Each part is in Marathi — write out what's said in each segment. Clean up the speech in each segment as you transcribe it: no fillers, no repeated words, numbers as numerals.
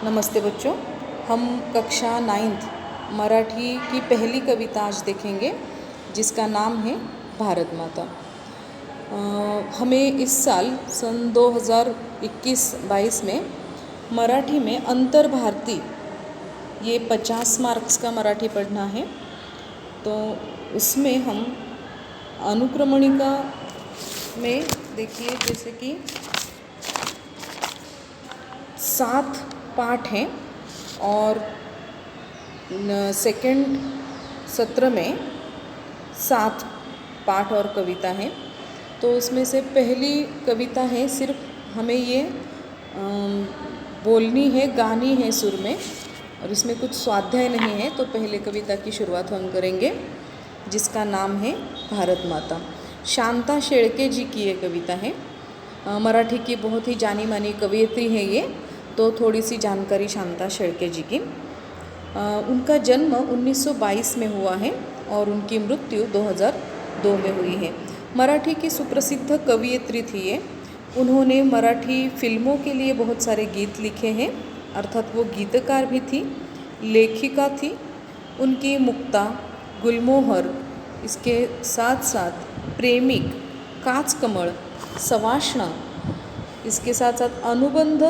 नमस्ते बच्चों, हम कक्षा 9th मराठी की पहली कविता आज देखेंगे जिसका नाम है भारत माता। हमें इस साल सन 2021-22 में मराठी में अंतर भारती ये 50 मार्क्स का मराठी पढ़ना है। तो उसमें हम अनुक्रमणिका में देखिए जैसे कि 7 पाठ हैं और सेकंड सत्र में 7 पाठ और कविता हैं। तो उसमें से पहली कविता है, सिर्फ हमें ये बोलनी है, गानी है सुर में, और इसमें कुछ स्वाध्याय नहीं है। तो पहले कविता की शुरुआत हम करेंगे जिसका नाम है भारत माता। शांता शेळके जी की ये कविता है। मराठी की बहुत ही जानी मानी कवयित्री है ये। तो थोड़ी सी जानकारी शांता शेळके जी की। उनका जन्म 1922 में हुआ है और उनकी मृत्यु 2002 में हुई है। मराठी की सुप्रसिद्ध कवयित्री थी ये। उन्होंने मराठी फिल्मों के लिए बहुत सारे गीत लिखे हैं, अर्थात वो गीतकार भी थी, लेखिका थी। उनकी मुक्ता, गुलमोहर, इसके साथ साथ प्रेमिक, काच कमल, सवाष्ण, इसके साथ साथ अनुबंध,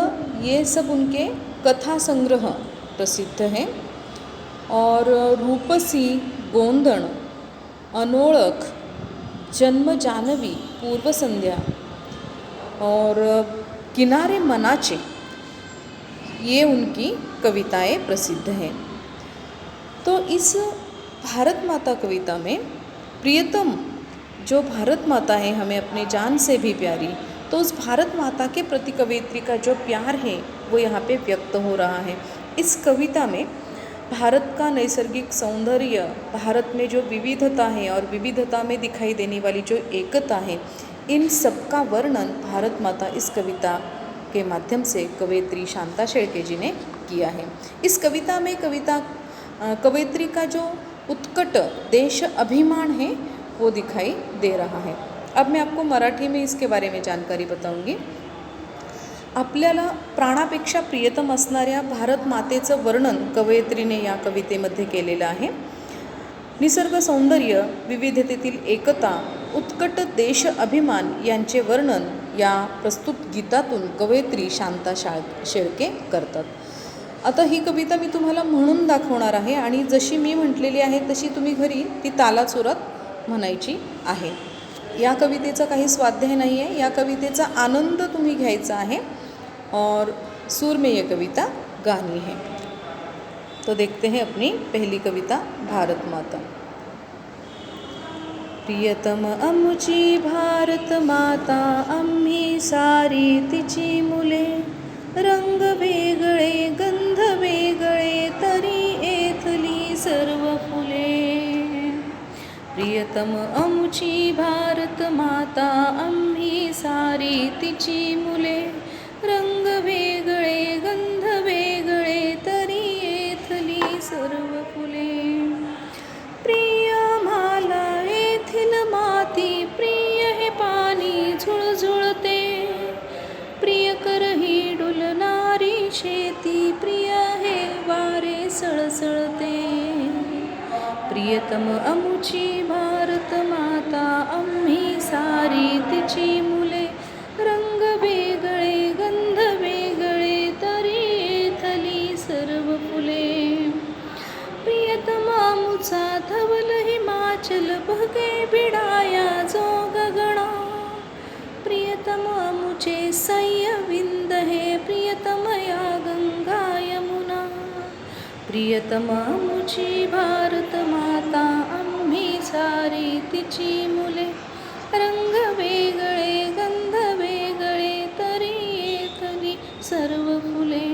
ये सब उनके कथा संग्रह प्रसिद्ध हैं। और रूपसी, गोंधण, अनोळख, जन्म जानवी, पूर्व संध्या और किनारे मनाचे, ये उनकी कविताएं प्रसिद्ध हैं। तो इस भारत माता कविता में प्रियतम जो भारत माता है, हमें अपने जान से भी प्यारी, तो उस भारत माता के प्रति कवयित्री का जो प्यार है वो यहाँ पे व्यक्त हो रहा है। इस कविता में भारत का नैसर्गिक सौंदर्य, भारत में जो विविधता है और विविधता में दिखाई देने वाली जो एकता है, इन सब का वर्णन भारत माता इस कविता के माध्यम से कवयित्री शांता शेळके जी ने किया है। इस कविता में कवयित्री का जो उत्कट देश अभिमान है वो दिखाई दे रहा है। अब मैं आपको मराठी में इसके बारे में जानकारी बताऊंगी। आपल्याला प्राणापेक्षा प्रियतम असणाऱ्या भारत मातेचं वर्णन कवयित्रीने या कवितेमध्ये केलेलं आहे। निसर्ग सौंदर्य, विविधतेतील एकता, उत्कट देश अभिमान यांचे वर्णन या प्रस्तुत गीतातून कवयित्री शांता शेळके करतात। आता ही कविता मी तुम्हाला म्हणून दाखवणार आहे आणि जशी मी म्हटलेली आहे तशी तुम्ही घरी ती तालासुरात म्हणायची आहे। या कवितेचा काही स्वाध्याय नहीं है, या कवितेचा आनंद तुम्ही घ्यायचा आहे और सुर में ये कविता गानी है। तो देखते हैं अपनी पहली कविता भारत माता। प्रियतम आमुची भारत माता, आम्ही सारी तिची मुले, रंग वेगळे गंध वेगळे तरी येथली सर्व फुले। प्रियतम आमुची भारत माता, आम्ही सारी तिची मुले, रंग वेगळे गंध वेगळे तरी येथली सर्व फुले। प्रिय आम्हाला येथील माती, प्रिय हे पाणी झुळझुळते, प्रियकर ही डुलणारी शेती, प्रिय हे वारे सळसळते। प्रियतम आमुची भारत माता, आम्ही सारी तिची मुले, रंग वेगळे गंध वेगळे तरी येथली सर्व फुले। प्रियतम आमुचा धवल हिमाचल, बघे बिडाया जो गगना, प्रियतम आमुचे सह्य विंद हे, प्रियतम या गंगा यमुना। प्रियतम आमुची भारत माता, आम्ही सारी तिची मुले, रंग वेगळे गंध वेगळे तरी येथली सर्व फुले।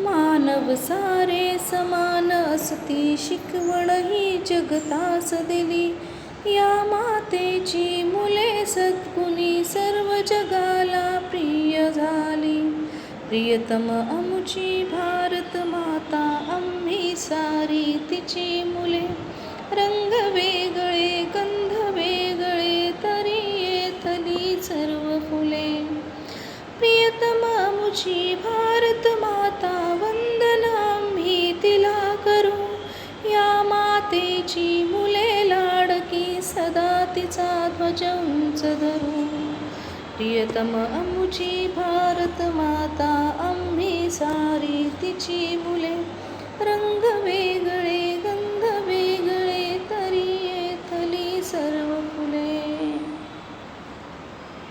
मानव सारे समान असती, शिकवण ही जगतास दिली, या मातेची मुले सद्गुणी सर्व जगाला प्रिय झाली। प्रियतम आमुची भारत माता, आम्ही सारी तिची मुले, रंग वेगळे गंध वेगळे तरी येथली सर्व फुले। प्रियतम आमुची भारत भारत माता वंदन आम्ही तिला करू, या मातेची मुले लाडकी सदा तिचा ध्वज उंच धरू. प्रियतम आमुची भारत माता आम्ही सारी तिची मुले, रंग वेगळे गंध वेगळे तरी येथली सर्व फुले.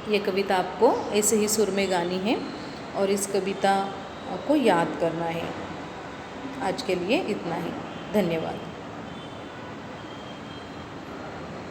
ये कविता आपको ऐसे ही सुर में गानी है और इस कविता को याद करना है. आज के लिए इतना ही. धन्यवाद.